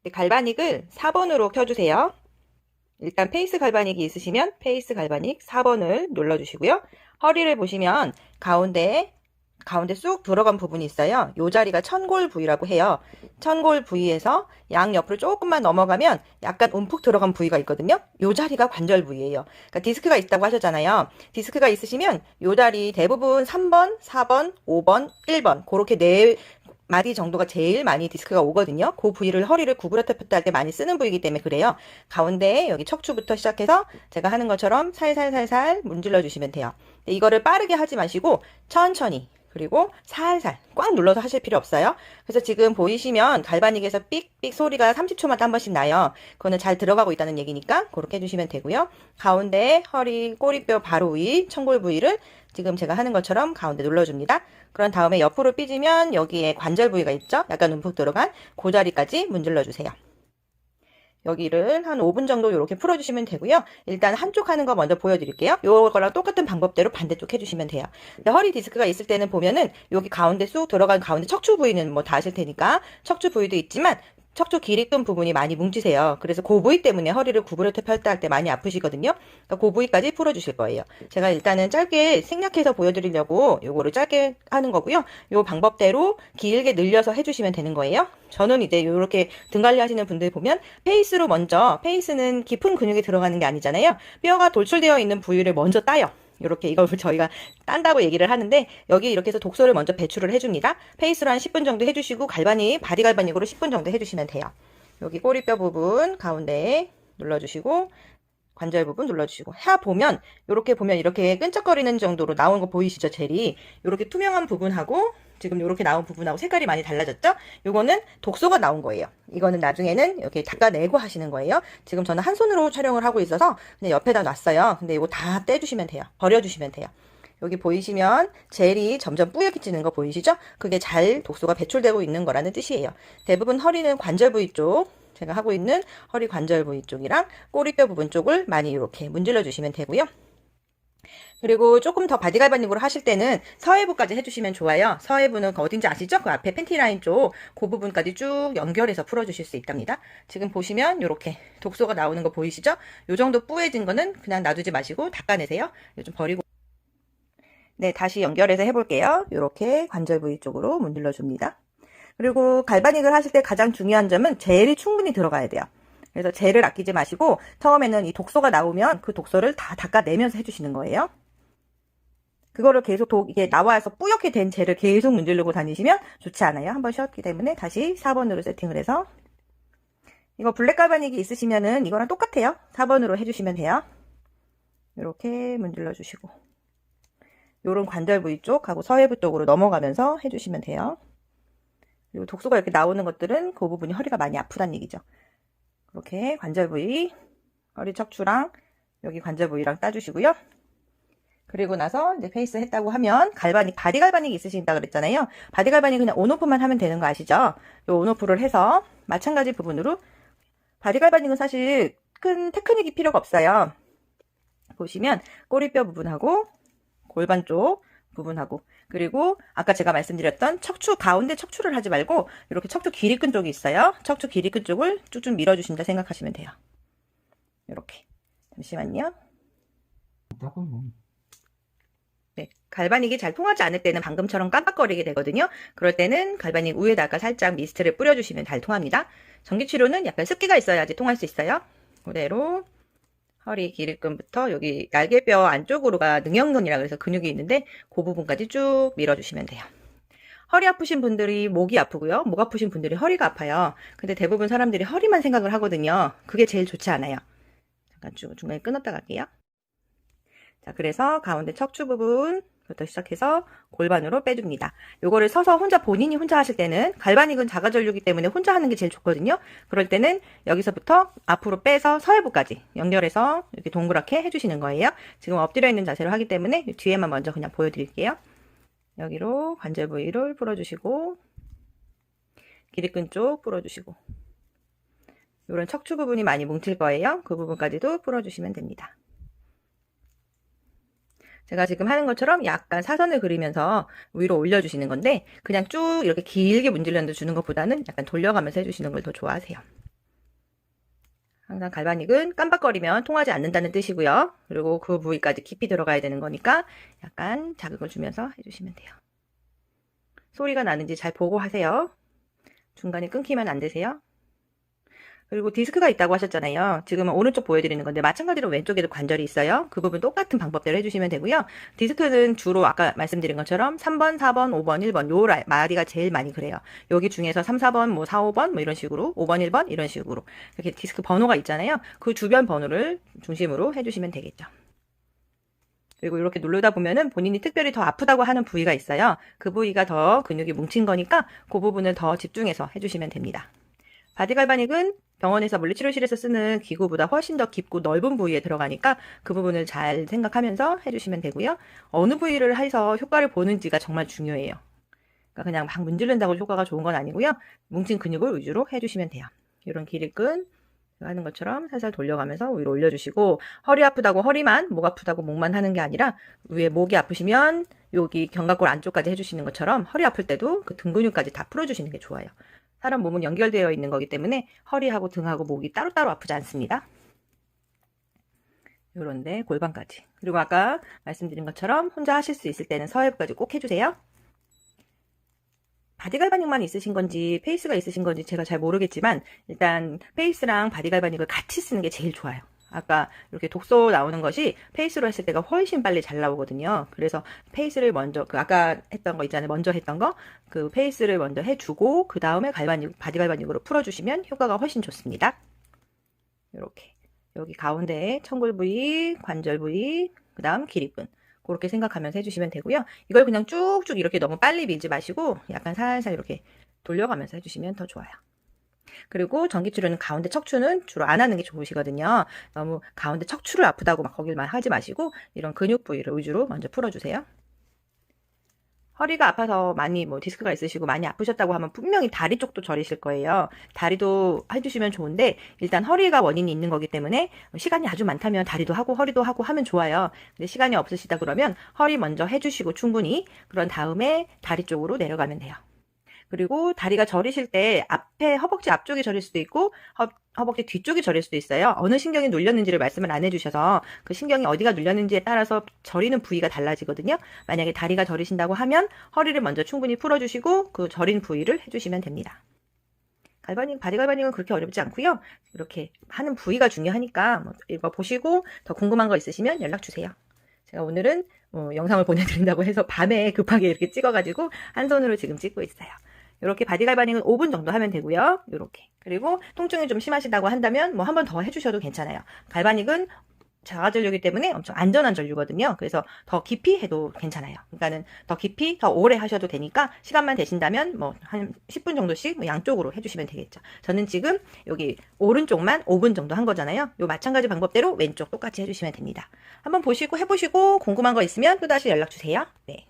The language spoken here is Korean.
갈바닉을 4번으로 켜주세요. 일단 페이스 갈바닉이 있으시면 페이스 갈바닉 4번을 눌러주시고요. 허리를 보시면 가운데 쑥 들어간 부분이 있어요. 이 자리가 천골 부위라고 해요. 천골 부위에서 양 옆으로 조금만 넘어가면 약간 움푹 들어간 부위가 있거든요. 이 자리가 관절 부위예요. 그러니까 디스크가 있다고 하셨잖아요. 디스크가 있으시면 이 자리 대부분 3번, 4번, 5번, 1번 그렇게 네 마디 정도가 제일 많이 디스크가 오거든요. 그 부위를 허리를 구부렸다 폈다 할 때 많이 쓰는 부위이기 때문에 그래요. 가운데 여기 척추부터 시작해서 제가 하는 것처럼 살살살살 문질러 주시면 돼요. 이거를 빠르게 하지 마시고 천천히 그리고 살살 꽉 눌러서 하실 필요 없어요. 그래서 지금 보이시면 갈바닉에서 삑삑 소리가 30초마다 한 번씩 나요. 그거는 잘 들어가고 있다는 얘기니까 그렇게 해주시면 되고요. 가운데 허리 꼬리뼈 바로 위 천골 부위를 지금 제가 하는 것처럼 가운데 눌러줍니다. 그런 다음에 옆으로 삐지면 여기에 관절 부위가 있죠? 약간 움푹 들어간 그 자리까지 문질러 주세요. 여기를 한 5분 정도 이렇게 풀어주시면 되고요. 일단 한쪽 하는 거 먼저 보여드릴게요. 요거랑 똑같은 방법대로 반대쪽 해주시면 돼요. 허리 디스크가 있을 때는 보면은 여기 가운데 쑥 들어간 가운데 척추 부위는 뭐 다 아실 테니까 척추 부위도 있지만 척추 길이 끈 부분이 많이 뭉치세요. 그래서 그 부위 때문에 허리를 구부렸다 펼다 할 때 많이 아프시거든요. 그러니까 그 부위까지 풀어주실 거예요. 제가 일단은 짧게 생략해서 보여드리려고 요거를 짧게 하는 거고요. 요 방법대로 길게 늘려서 해주시면 되는 거예요. 저는 이제 이렇게 등 관리 하시는 분들 보면 페이스로 먼저, 페이스는 깊은 근육이 들어가는 게 아니잖아요. 뼈가 돌출되어 있는 부위를 먼저 따요. 이렇게 이걸 저희가 딴다고 얘기를 하는데 여기 이렇게 해서 독소를 먼저 배출을 해줍니다. 페이스로 한 10분 정도 해주시고 바디 갈바닉으로 10분 정도 해주시면 돼요. 여기 꼬리뼈 부분 가운데 눌러주시고 관절 부분 눌러주시고 해보면 이렇게 끈적거리는 정도로 나오는 거 보이시죠? 젤이 이렇게 투명한 부분하고 지금 이렇게 나온 부분하고 색깔이 많이 달라졌죠? 요거는 독소가 나온 거예요. 이거는 나중에는 이렇게 닦아내고 하시는 거예요. 지금 저는 한 손으로 촬영을 하고 있어서 그냥 옆에다 놨어요. 근데 이거 다 떼주시면 돼요. 버려주시면 돼요. 여기 보이시면 젤이 점점 뿌옇게지는 거 보이시죠? 그게 잘 독소가 배출되고 있는 거라는 뜻이에요. 대부분 허리는 관절 부위 쪽, 제가 하고 있는 허리 관절 부위 쪽이랑 꼬리뼈 부분 쪽을 많이 이렇게 문질러 주시면 되고요. 그리고 조금 더 바디 갈바닉으로 하실 때는 서해부까지 해주시면 좋아요. 서해부는 어딘지 아시죠? 그 앞에 팬티 라인 쪽 그 부분까지 쭉 연결해서 풀어주실 수 있답니다. 지금 보시면 이렇게 독소가 나오는 거 보이시죠? 요 정도 뿌해진 거는 그냥 놔두지 마시고 닦아내세요. 좀 버리고. 네, 다시 연결해서 해볼게요. 이렇게 관절 부위 쪽으로 문질러 줍니다. 그리고 갈바닉을 하실 때 가장 중요한 점은 젤이 충분히 들어가야 돼요. 그래서 젤을 아끼지 마시고 처음에는 이 독소가 나오면 그 독소를 다 닦아내면서 해주시는 거예요. 그거를 계속 이게 나와서 뿌옇게 된 젤을 계속 문지르고 다니시면 좋지 않아요. 한번 쉬었기 때문에 다시 4번으로 세팅을 해서 이거 블랙 갈바닉이 있으시면은 이거랑 똑같아요. 4번으로 해주시면 돼요. 이렇게 문질러 주시고 요런 관절 부위 쪽하고 서해부 쪽으로 넘어가면서 해주시면 돼요. 그리고 독소가 이렇게 나오는 것들은 그 부분이 허리가 많이 아프다는 얘기죠. 그렇게 관절 부위, 허리 척추랑 여기 관절 부위랑 따주시고요. 그리고 나서 이제 페이스 했다고 하면 바디 갈바닉 있으신다 그랬잖아요. 바디 갈바닉 그냥 온오프만 하면 되는 거 아시죠? 요 온오프를 해서 마찬가지 부분으로 바디 갈바닉은 사실 큰 테크닉이 필요가 없어요. 보시면 꼬리뼈 부분하고 골반 쪽 부분하고 그리고 아까 제가 말씀드렸던 가운데 척추를 하지 말고 이렇게 척추 길이끈 쪽이 있어요. 척추 길이끈 쪽을 쭉쭉 밀어주신다 생각하시면 돼요. 이렇게 잠시만요. 네, 갈바닉이 잘 통하지 않을 때는 방금처럼 깜빡거리게 되거든요. 그럴 때는 갈바닉 위에다가 살짝 미스트를 뿌려주시면 잘 통합니다. 전기치료는 약간 습기가 있어야지 통할 수 있어요. 그대로 허리 길이끈부터 여기 날개뼈 안쪽으로가 능형근이라 그래서 근육이 있는데 그 부분까지 쭉 밀어주시면 돼요. 허리 아프신 분들이 목이 아프고요. 목 아프신 분들이 허리가 아파요. 근데 대부분 사람들이 허리만 생각을 하거든요. 그게 제일 좋지 않아요. 잠깐 중간에 끊었다 갈게요. 자, 그래서 가운데 척추 부분부터 시작해서 골반으로 빼줍니다. 요거를 서서 본인이 혼자 하실 때는 갈바닉은 자가전류기 때문에 혼자 하는 게 제일 좋거든요. 그럴 때는 여기서부터 앞으로 빼서 서해부까지 연결해서 이렇게 동그랗게 해주시는 거예요. 지금 엎드려 있는 자세로 하기 때문에 뒤에만 먼저 그냥 보여드릴게요. 여기로 관절 부위를 풀어주시고 길이끈 쪽 풀어주시고 이런 척추 부분이 많이 뭉칠 거예요. 그 부분까지도 풀어주시면 됩니다. 제가 지금 하는 것처럼 약간 사선을 그리면서 위로 올려주시는 건데 그냥 쭉 이렇게 길게 문질러 주는 것보다는 약간 돌려가면서 해주시는 걸 더 좋아하세요. 항상 갈바닉은 깜박거리면 통하지 않는다는 뜻이고요. 그리고 그 부위까지 깊이 들어가야 되는 거니까 약간 자극을 주면서 해주시면 돼요. 소리가 나는지 잘 보고 하세요. 중간에 끊기면 안 되세요. 그리고 디스크가 있다고 하셨잖아요. 지금은 오른쪽 보여드리는 건데 마찬가지로 왼쪽에도 관절이 있어요. 그 부분 똑같은 방법대로 해주시면 되고요. 디스크는 주로 아까 말씀드린 것처럼 3번, 4번, 5번, 1번 요 마디가 제일 많이 그래요. 여기 중에서 3, 4번, 뭐 4, 5번 뭐 이런 식으로 5번, 1번 이런 식으로 이렇게 디스크 번호가 있잖아요. 그 주변 번호를 중심으로 해주시면 되겠죠. 그리고 이렇게 누르다 보면은 본인이 특별히 더 아프다고 하는 부위가 있어요. 그 부위가 더 근육이 뭉친 거니까 그 부분을 더 집중해서 해주시면 됩니다. 바디갈바닉은 병원에서 물리치료실에서 쓰는 기구보다 훨씬 더 깊고 넓은 부위에 들어가니까 그 부분을 잘 생각하면서 해주시면 되고요. 어느 부위를 해서 효과를 보는지가 정말 중요해요. 그러니까 그냥 막 문지른다고 효과가 좋은 건 아니고요. 뭉친 근육을 위주로 해주시면 돼요. 이런 기립근 하는 것처럼 살살 돌려가면서 위로 올려주시고, 허리 아프다고 허리만, 목 아프다고 목만 하는 게 아니라 위에 목이 아프시면 여기 견갑골 안쪽까지 해주시는 것처럼 허리 아플 때도 그 등 근육까지 다 풀어주시는 게 좋아요. 사람 몸은 연결되어 있는 거기 때문에 허리하고 등하고 목이 따로따로 아프지 않습니다. 요런데 골반까지. 그리고 아까 말씀드린 것처럼 혼자 하실 수 있을 때는 서해부까지 꼭 해주세요. 바디갈바닉만 있으신 건지 페이스가 있으신 건지 제가 잘 모르겠지만 일단 페이스랑 바디갈바닉을 같이 쓰는 게 제일 좋아요. 아까 이렇게 독소 나오는 것이 페이스로 했을 때가 훨씬 빨리 잘 나오거든요. 그래서 페이스를 먼저 아까 했던 거 있잖아요. 먼저 했던 거 그 페이스를 먼저 해주고 그 다음에 바디갈바닉으로 풀어주시면 효과가 훨씬 좋습니다. 이렇게 여기 가운데에 청골 부위, 관절 부위, 그 다음 기립근 그렇게 생각하면서 해주시면 되고요. 이걸 그냥 쭉쭉 이렇게 너무 빨리 밀지 마시고 약간 살살 이렇게 돌려가면서 해주시면 더 좋아요. 그리고 전기치료는 가운데 척추는 주로 안 하는 게 좋으시거든요. 너무 가운데 척추를 아프다고 막 거길만 하지 마시고 이런 근육 부위를 위주로 먼저 풀어주세요. 허리가 아파서 많이 디스크가 있으시고 많이 아프셨다고 하면 분명히 다리 쪽도 저리실 거예요. 다리도 해주시면 좋은데 일단 허리가 원인이 있는 거기 때문에 시간이 아주 많다면 다리도 하고 허리도 하고 하면 좋아요. 근데 시간이 없으시다 그러면 허리 먼저 해주시고 충분히 그런 다음에 다리 쪽으로 내려가면 돼요. 그리고 다리가 저리실 때 앞에 허벅지 앞쪽이 저릴 수도 있고 허벅지 뒤쪽이 저릴 수도 있어요. 어느 신경이 눌렸는지를 말씀을 안 해주셔서 그 신경이 어디가 눌렸는지에 따라서 저리는 부위가 달라지거든요. 만약에 다리가 저리신다고 하면 허리를 먼저 충분히 풀어주시고 그 저린 부위를 해주시면 됩니다. 바디갈바닉은 그렇게 어렵지 않고요. 이렇게 하는 부위가 중요하니까 이거 보시고 더 궁금한 거 있으시면 연락 주세요. 제가 오늘은 영상을 보내드린다고 해서 밤에 급하게 이렇게 찍어가지고 한 손으로 지금 찍고 있어요. 이렇게 바디갈바닉은 5분 정도 하면 되고요. 이렇게. 그리고 통증이 좀 심하시다고 한다면 한 번 더 해주셔도 괜찮아요. 갈바닉은 자가전류이기 때문에 엄청 안전한 전류거든요. 그래서 더 깊이 해도 괜찮아요. 그러니까는 더 깊이, 더 오래 하셔도 되니까 시간만 되신다면 한 10분 정도씩 양쪽으로 해주시면 되겠죠. 저는 지금 여기 오른쪽만 5분 정도 한 거잖아요. 요 마찬가지 방법대로 왼쪽 똑같이 해주시면 됩니다. 한번 보시고 해보시고 궁금한 거 있으면 또다시 연락 주세요. 네.